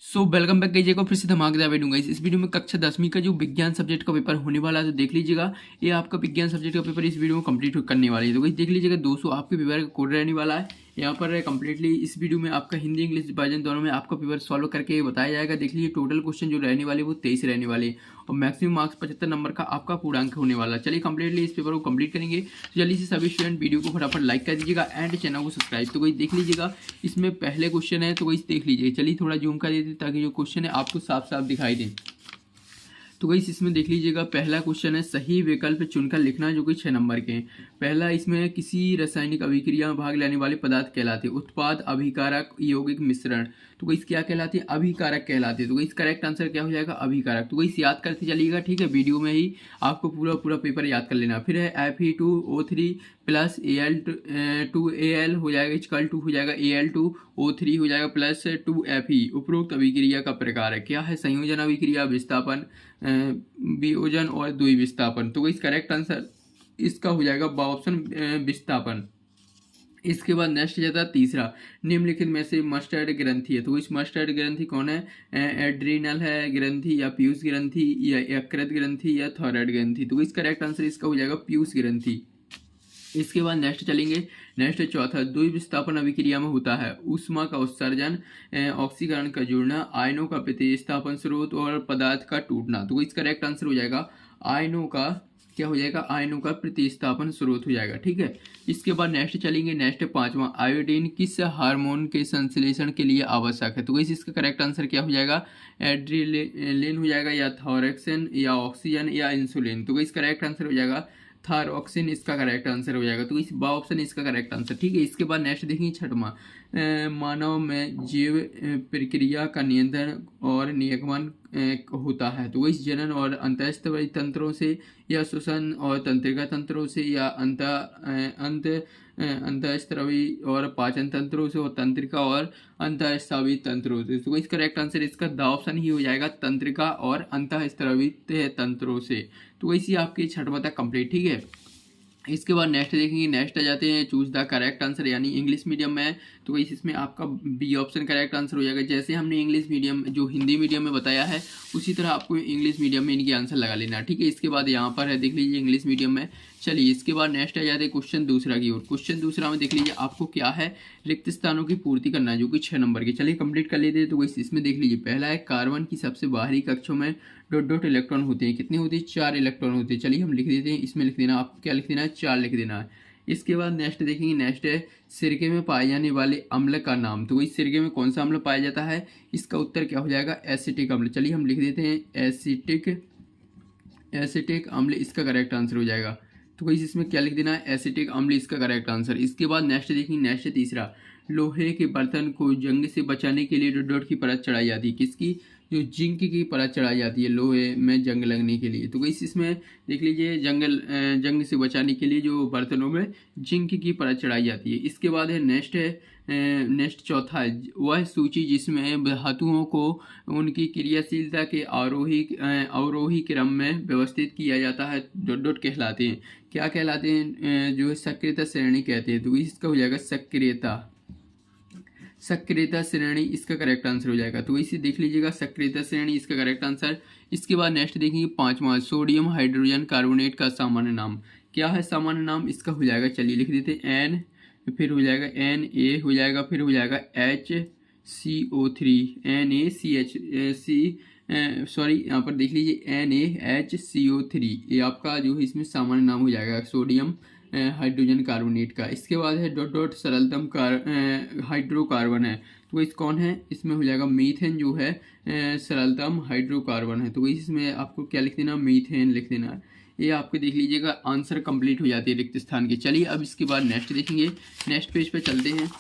Welcome back कीजिएगा फिर से धमाकेदार वीडियो गाइस। इस वीडियो में कक्षा 10वीं का जो विज्ञान सब्जेक्ट का पेपर होने वाला है तो देख लीजिएगा। ये आपका विज्ञान सब्जेक्ट का पेपर इस वीडियो में कंप्लीट करने वाली है। तो गाइस देख लीजिएगा 200 आपके पेपर का कोड रहने वाला है। यहाँ पर कंप्लीटली इस वीडियो में आपका हिंदी इंग्लिश वर्जन दोनों में आपका पेपर सॉल्व करके बताया जाएगा। देख लीजिए टोटल क्वेश्चन जो रहने वाले वो 23 रहने वाले और मैक्सिमम मार्क्स 75 नंबर का आपका पूर्णांक होने वाला। चलिए कंप्लीटली इस पेपर को कंप्लीट करेंगे। तो जल्दी से सभी स्टूडेंट वीडियो को फटाफट लाइक कर दीजिएगा एंड चैनल को सब्सक्राइब। तो गाइस देख लीजिएगा इसमें पहले क्वेश्चन है तो गाइस देख लीजिए। चलिए थोड़ा जूम कर देते ताकि जो क्वेश्चन है आपको साफ साफ दिखाई दे। तो गाइस इसमें देख लीजिएगा पहला क्वेश्चन है सही विकल्प चुनकर लिखना जो कि 6 नंबर के हैं। पहला इसमें किसी रासायनिक अभिक्रिया में भाग लेने वाले पदार्थ कहलाते हैं उत्पाद अभिकारक यौगिक मिश्रण। तो गाइस क्या कहलाते हैं? अभिकारक कहलाते हैं। तो गाइस करेक्ट आंसर क्या हो जाएगा? अभिकारक। तो गाइस याद करते चलिएगा, ठीक है, वीडियो में ही आपको पूरा पूरा पेपर याद कर लेना। फिर है Fe2O3 प्लस Al2Al हो जाएगा इक्वल टू हो जाएगा Al2O3 हो जाएगा प्लस 2Fe। उपरोक्त अभिक्रिया का प्रकार है क्या है? संयोजन अभिक्रिया, विस्थापन, वियोजन और द्विविस्थापन। तो गाइस करेक्ट आंसर इसका हो जाएगा ऑप्शन विस्थापन। इसके बाद नेक्स्ट जाता है तीसरा, निम्नलिखित में से मस्टर्ड ग्रंथि है। तो इस मस्टर्ड ग्रंथि कौन है? एड्रीनल है ग्रंथि या पीयूष ग्रंथि या यकृत ग्रंथि या थायराइड ग्रंथि। तो इस करेक्ट आंसर इसका हो जाएगा पीयूष ग्रंथि। इसके बाद नेक्स्ट चलेंगे। नेक्स्ट चौथा, द्विविस्थापन अभिक्रिया में होता है ऊष्मा का उत्सर्जन, ऑक्सीकरण का जुड़ना, आयनों का प्रतिस्थापन स्रोत और पदार्थ का टूटना। तो इसका करेक्ट आंसर हो जाएगा आयनों का क्या हो जाएगा? आयनों का प्रतिस्थापन स्रोत हो जाएगा, ठीक है। इसके बाद नेक्स्ट चलेंगे। नेक्स्ट पांचवा, आयोडीन किस हार्मोन के संश्लेषण के लिए आवश्यक है? तो इसका करेक्ट आंसर क्या हो जाएगा? एड्रिलिन हो जाएगा या थॉरेक्सिन या ऑक्सीजन या इंसुलिन। तो इसका करेक्ट आंसर हो जाएगा थायरॉक्सिन, इसका करेक्ट आंसर हो जाएगा। तो इस ऑप्शन इसका करेक्ट आंसर, ठीक है। इसके बाद नेक्स्ट देखेंगे छठवां, मानव में जीव प्रक्रिया का नियंत्रण और नियमन होता है। तो इस जनन और अंतःस्त्रावी तंत्रों से या श्वसन और तंत्रिका तंत्रों से या अंतःस्त्रावी और पाचन तंत्रों से और तंत्रिका और अंतःस्त्रावी तंत्रों से। तो इस करेक्ट आंसर इसका द ऑप्शन ही हो जाएगा तंत्रिका और अंतःस्त्रावी तंत्रों से। तो वैसे आपकी छठवां तक कंप्लीट, ठीक है। इसके बाद नेक्स्ट देखेंगे। नेक्स्ट आ जाते हैं चूज द करेक्ट आंसर, यानी इंग्लिश मीडियम में। तो वैसे इसमें आपका बी ऑप्शन करेक्ट आंसर हो जाएगा। जैसे हमने इंग्लिश मीडियम जो हिंदी मीडियम में बताया है उसी तरह आपको इंग्लिश मीडियम में इनके आंसर लगा लेना, ठीक है। इसके बाद यहाँ पर है देख लीजिए इंग्लिश मीडियम में। चलिए इसके बाद नेक्स्ट आ जाते हैं क्वेश्चन दूसरा की ओर। क्वेश्चन दूसरा में देख लीजिए आपको क्या है? रिक्त स्थानों की पूर्ति करना है जो कि 6 नंबर की। चलिए कंप्लीट कर लेते हैं। तो वैसे इसमें देख लीजिए पहला है कार्बन की सबसे बाहरी कक्षों में डॉट डॉट इलेक्ट्रॉन होते हैं। कितने होते हैं? 4 इलेक्ट्रॉन होते हैं। चलिए हम लिख देते हैं, इसमें लिख देना, आपको क्या लिख देना है? 4 लिख देना है। इसके बाद नेक्स्ट देखेंगे। नेक्स्ट है सिरके में पाए जाने वाले अम्ल का नाम। तो वही सिरके में कौन सा अम्ल पाया जाता है? इसका उत्तर क्या हो जाएगा? एसिटिक अम्ल। चलिए हम लिख देते हैं एसिटिक अम्ल, इसका करेक्ट आंसर हो जाएगा। तो वही इसमें क्या लिख देना है? एसिटिक अम्ल, इसका करेक्ट आंसर। इसके बाद नेक्स्ट देखेंगे। नेक्स्ट तीसरा, लोहे के बर्तन को जंग से बचाने के लिए डॉट डॉट की परत चढ़ाई जाती है। किसकी? जो जिंक की परत चढ़ाई जाती है लोहे में जंग लगने के लिए। तो इस इसमें देख लीजिए जंग से बचाने के लिए जो बर्तनों में जिंक की परत चढ़ाई जाती है। इसके बाद है नेक्स्ट चौथा है वह सूची जिसमें धातुओं को उनकी क्रियाशीलता के अवरोही क्रम में व्यवस्थित किया जाता है डॉट डॉट कहलाते हैं। क्या कहलाते हैं? जो है सक्रियता श्रेणी कहते हैं। तो इसका हो जाएगा सक्रियता श्रेणी, इसका करेक्ट आंसर हो जाएगा। तो इसे देख लीजिएगा सक्रियता श्रेणी, इसका करेक्ट आंसर। इसके बाद नेक्स्ट देखेंगे पांचवा, सोडियम हाइड्रोजन कार्बोनेट का सामान्य नाम। क्या है सामान्य नाम? इसका हो जाएगा, चलिए लिख देते हैं एन, फिर हो जाएगा Na हो जाएगा, फिर हो जाएगा HCO3 सॉरी यहाँ पर देख लीजिए NaHCO3, ये आपका जो है इसमें सामान्य नाम हो जाएगा सोडियम हाइड्रोजन कार्बोनेट का। इसके बाद है डॉट डॉट सरलतम हाइड्रोकार्बन है। तो इस कौन है? इसमें हो जाएगा मीथेन, जो है सरलतम हाइड्रोकार्बन है। तो इसमें आपको क्या लिख देना? मीथेन लिख देना है। ये आपके देख लीजिएगा आंसर कंप्लीट हो जाती है रिक्त स्थान की। चलिए अब इसके बाद नेक्स्ट देखेंगे। नेक्स्ट पेज पे चलते हैं।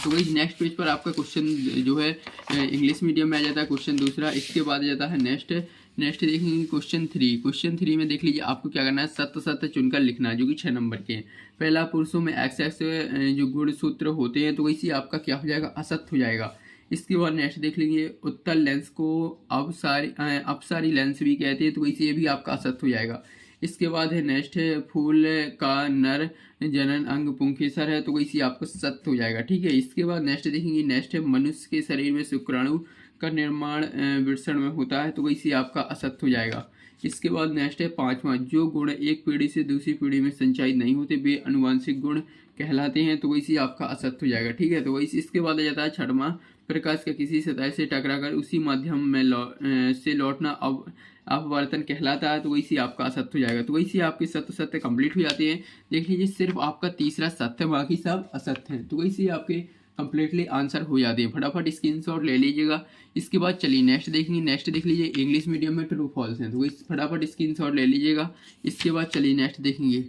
तो वही नेक्स्ट पेज पर आपका क्वेश्चन जो है इंग्लिश मीडियम में आ जाता है क्वेश्चन दूसरा। इसके बाद आ जाता है नेक्स्ट देखेंगे क्वेश्चन 3। क्वेश्चन 3 में देख लीजिए आपको क्या करना है? सत्य सत्य चुनकर लिखना है जो कि 6 नंबर के हैं। पहला, पुरुषों में XX जो गुणसूत्र होते हैं तो वैसे आपका क्या हो जाएगा? असत्य हो जाएगा। इसके बाद नेक्स्ट देख लीजिए उत्तल लेंस को अपसारी लेंस भी कहते हैं। तो वैसे ये भी आपका असत्य हो जाएगा। इसके बाद है नेक्स्ट है फूल का नर जनन अंग पुंकेसर है। तो वैसे आपको सत्य हो जाएगा, ठीक है। इसके बाद नेक्स्ट देखेंगे। नेक्स्ट है मनुष्य के शरीर में शुक्राणु का निर्माण वृषण में होता है, तो वही सी आपका असत्य हो जाएगा। इसके बाद नेक्स्ट है पांचवा, जो गुण एक पीढ़ी से दूसरी पीढ़ी में संचारित नहीं होते वे अनुवांशिक गुण कहलाते हैं, तो वही सी आपका असत्य हो जाएगा। ठीक है, तो वही इसके बाद आ जाता है छठवां, प्रकाश का किसी सतह से टकराकर उसी माध्यम में से लौटना अपवर्तन कहलाता है, तो वही सी आपका असत्य हो जाएगा। तो वही सी आपके सत्य सत्य कंप्लीट हो जाते हैं। देख लीजिए सिर्फ आपका तीसरा सत्य, बाकी सब असत्य हैं, तो वही सी आपके कंप्लीटली आंसर हो जाते हैं। फटाफट स्क्रीनशॉट ले लीजिएगा। इसके बाद चलिए नेक्स्ट देखेंगे। नेक्स्ट देख लीजिए इंग्लिश मीडियम में ट्रू फॉल्स हैं, तो वही फटाफट स्क्रीनशॉट ले लीजिएगा। इसके बाद चलिए नेक्स्ट देखेंगे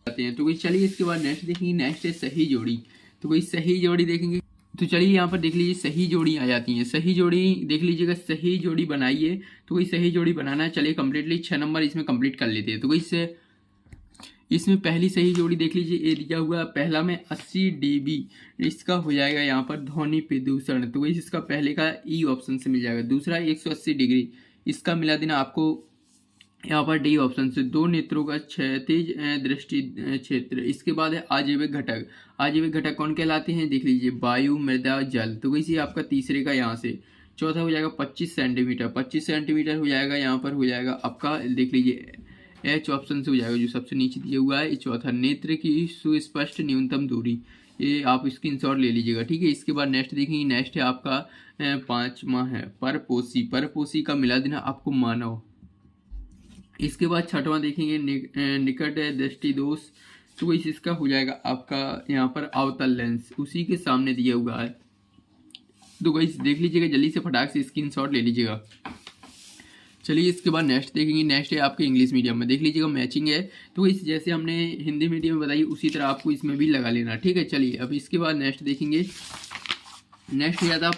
आते हैं, तो वही चलिए इसके बाद नेक्स्ट देखेंगे। नेक्स्ट है सही जोड़ी, तो वही सही जोड़ी देखेंगे। तो चलिए यहाँ पर देख लीजिए सही जोड़ी आ जाती हैं। सही जोड़ी देख लीजिएगा, सही जोड़ी बनाइए, तो वही सही जोड़ी बनाना है। चलिए कंप्लीटली 6 नंबर इसमें कंप्लीट कर लेते हैं। तो वही से इसमें पहली सही जोड़ी देख लीजिए, ये दिया हुआ है पहला में 80 dB, इसका हो जाएगा यहाँ पर ध्वनि प्रदूषण, तो वही इसका पहले का ई ऑप्शन से मिल जाएगा। दूसरा 180 डिग्री, इसका मिला देना आपको यहाँ पर डी ऑप्शन से। दो नेत्रों का क्षैतिज दृष्टि क्षेत्र। इसके बाद है आजीविक घटक। आजीविक घटक कौन कहलाते हैं, देख लीजिए वायु, मृदा, जल, तो वैसे आपका तीसरे का यहाँ से। चौथा हो जाएगा 25 सेंटीमीटर। 25 सेंटीमीटर हो जाएगा यहाँ पर, हो जाएगा आपका देख लीजिए एच ऑप्शन से हो जाएगा, जो सबसे नीचे दिया हुआ है। चौथा नेत्र की सुस्पष्ट न्यूनतम दूरी, ये आप स्क्रीनशॉट ले लीजिएगा। ठीक है, इसके बाद नेक्स्ट देखेंगे। नेक्स्ट है आपका पांचवा है परपोषी। परपोषी का मिला देना आपको मानव। इसके बाद छठवां देखेंगे निकट दृष्टि दोष, तो इसका हो जाएगा आपका यहाँ पर अवतल लेंस, उसी के सामने दिया हुआ है। तो गाइस देख लीजिएगा, जल्दी से फटाक से स्क्रीनशॉट ले लीजिएगा। चलिए इसके बाद नेक्स्ट देखेंगे। नेक्स्ट है आपके इंग्लिश मीडियम में, देख लीजिएगा मैचिंग है, तो इस जैसे हमने हिंदी मीडियम में बताई उसी तरह आपको इसमें भी लगा लेना। ठीक है, चलिए अब इसके बाद नेक्स्ट देखेंगे। नेक्स्ट हो जाता है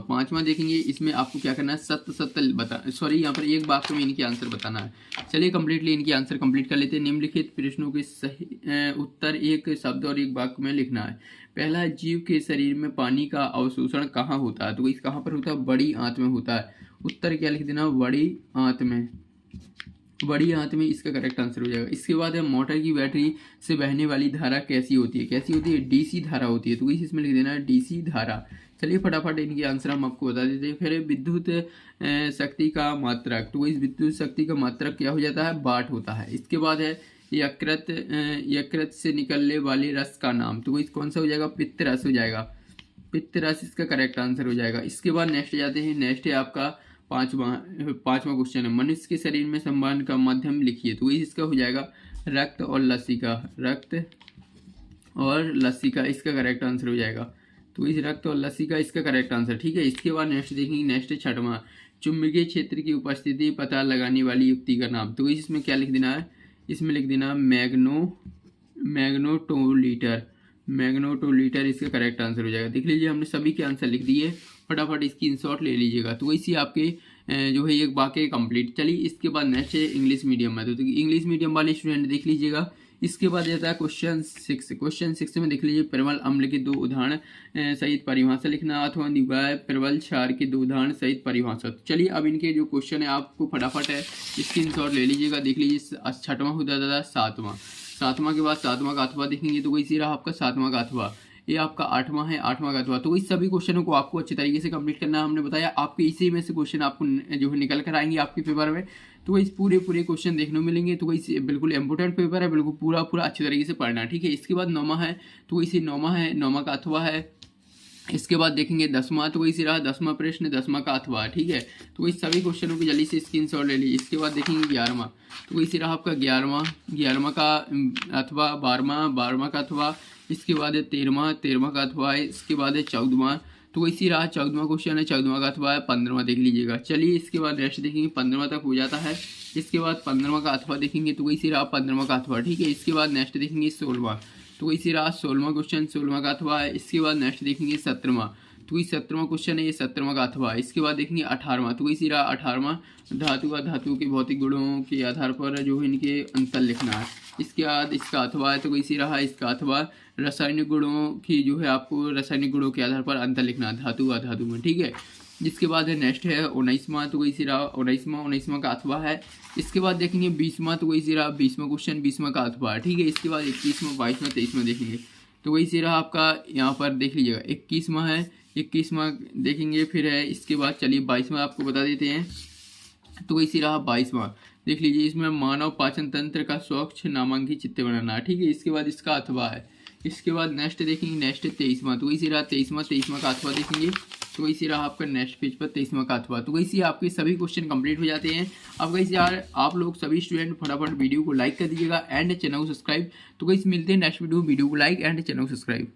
पांचवा देखेंगे। इसमें आपको क्या करना है, सत्य सत्य बता, सॉरी यहाँ पर एक वाक्य में इनके आंसर बताना है। चलिए कंप्लीटली इनके आंसर कंप्लीट कर लेते हैं। निम्नलिखित प्रश्नों के सही उत्तर एक शब्द और एक वाक्य में लिखना है। पहला, जीव के शरीर में पानी का अवशोषण कहाँ होता है, तो इस कहाँ पर होता है, बड़ी आंत में होता है। उत्तर क्या लिख देना, बड़ी आंत में। बड़ी आंत में इसका करेक्ट आंसर हो जाएगा। इसके बाद है मोटर की बैटरी से बहने वाली धारा कैसी होती है, कैसी होती है, डीसी धारा होती है, तो इसमें लिख देना है डीसी धारा। चलिए फटाफट इनके आंसर हम आपको बता देते हैं। फिर विद्युत शक्ति का मात्रक, तो इस विद्युत शक्ति का मात्रक क्या हो जाता है, वाट होता है। इसके बाद है यकृत से निकलने वाले रस का नाम, तो इस कौन सा हो जाएगा, पित्त रस हो जाएगा। पित्त रस इसका करेक्ट आंसर हो जाएगा। इसके बाद नेक्स्ट जाते हैं। नेक्स्ट है आपका पांचवा क्वेश्चन है, मनुष्य के शरीर में संवहन का माध्यम लिखिए, तो इसका हो जाएगा रक्त और लस्सी का। रक्त और लस्सी का इसका करेक्ट आंसर हो जाएगा, तो इस रक्त और लस्सी का इसका करेक्ट आंसर। ठीक है, इसके बाद नेक्स्ट देखेंगे। नेक्स्ट छठवां, चुंबकीय क्षेत्र की उपस्थिति पता लगाने वाली युक्ति का नाम, तो इसमें क्या लिख देना है, इसमें लिख देना मैग्नेटोलीटर इसका करेक्ट आंसर हो जाएगा। देख लीजिए हमने सभी के आंसर लिख दिए, फटाफट स्क्रीनशॉट ले लीजिएगा। तो वैसे आपके जो है एक वाक्य कंप्लीट। चलिए इसके बाद नेक्स्ट है इंग्लिश मीडियम में, तो इंग्लिश मीडियम वाले स्टूडेंट देख लीजिएगा। इसके बाद जाता है क्वेश्चन 6। क्वेश्चन 6 में देख लीजिए, प्रबल अम्ल के दो उदाहरण सहित परिभाषा लिखना, अथवा दिया है प्रबल क्षार के दो उदाहरण सहित परिभाषा। तो चलिए अब इनके जो क्वेश्चन है आपको फटाफट है स्क्रीनशॉट ले लीजिएगा। देख लीजिए छठवां होता था सातवां के बाद सातवां का अथवा देखेंगे, तो वही रहा आपका सातवां का अथवा। ये आपका आठवां है, आठवां का अथवा। तो इस सभी क्वेश्चनों को आपको अच्छे तरीके से कंप्लीट करना है। हमने बताया आपके इसी में से क्वेश्चन आपको जो है निकल कर आएंगे आपके पेपर में, तो इस पूरे क्वेश्चन देखने को मिलेंगे। तो वही बिल्कुल इंपोर्टेंट पेपर है, बिल्कुल पूरा अच्छे तरीके से पढ़ना है। ठीक है, इसके बाद नौमा है, तो इसी नौमा का अथवा है। इसके बाद देखेंगे 10वां, तो वही रहा 10वां प्रश्न, 10वां का अथवा। ठीक है, तो इस सभी क्वेश्चनों की जल्दी से स्क्रीनशॉट ले लीजिए। इसके बाद देखेंगे 11वां, तो वही रहा आपका 11वां का अथवा, 12वां का अथवा। इसके बाद है 13वां का अथवा है। इसके बाद है 14वां, तो इसी रहा 14वां क्वेश्चन है, 14वां का अथवा है। 15वां देख लीजिएगा। चलिए इसके बाद नेक्स्ट देखेंगे, 15वां तक हो जाता है। इसके बाद 15वां का अथवा देखेंगे, तो इसी रहा 15वां का अथवा। ठीक है, इसके बाद नेक्स्ट देखेंगे 16वां, तो इसी रहा 16वां क्वेश्चन, 16वां का अथवा है। इसके बाद नेक्स्ट देखेंगे 17वां, तो ये 17वां क्वेश्चन है, ये 17वां का अथवा। इसके बाद देखेंगे 18वां, तो इसी रहा 18वां, धातु के भौतिक गुणों के आधार पर जो है इनके अंतर लिखना है। इसके बाद इसका अथवा है, तो इसी रहा इसका अथवा। रासायनिक गुणों की जो है आपको रासायनिक गुणों के आधार पर अंतर लिखना है धातु अधातु में। ठीक है, जिसके बाद है नेक्स्ट है 19वां, तो इसी रहा 19वां का अथवा है। इसके बाद देखेंगे 20वां, तो इसी रहा 20वां क्वेश्चन, 20वां का अथवा। ठीक है, इसके बाद 21वां, 22वां, 23वां देखेंगे। तो वही से रहा आपका, यहाँ पर देख लीजिएगा 21वां है, 21वां देखेंगे। फिर है इसके बाद चलिए 22वां आपको बता देते हैं। तो वही से रहा 22वां, देख लीजिए इसमें मानव पाचन तंत्र का स्वच्छ नामांकित चित्र बनाना, ठीक है। इसके बाद इसका अथवा है। इसके बाद नेक्स्ट देखेंगे, नेक्स्ट 23वां, तो वही से रहा 23वां का अथवा देखेंगे। तो वही से रहा आपका नेक्स्ट पेज पर 23वां का अथवा। तो वही से आपके सभी क्वेश्चन कंप्लीट हो जाते हैं। अब वही से यार आप लोग सभी स्टूडेंट फटाफट वीडियो को लाइक कर दीजिएगा एंड चैनल को सब्सक्राइब। तो वही मिलते हैं नेक्स्ट वीडियो को लाइक एंड चैनल को सब्सक्राइब।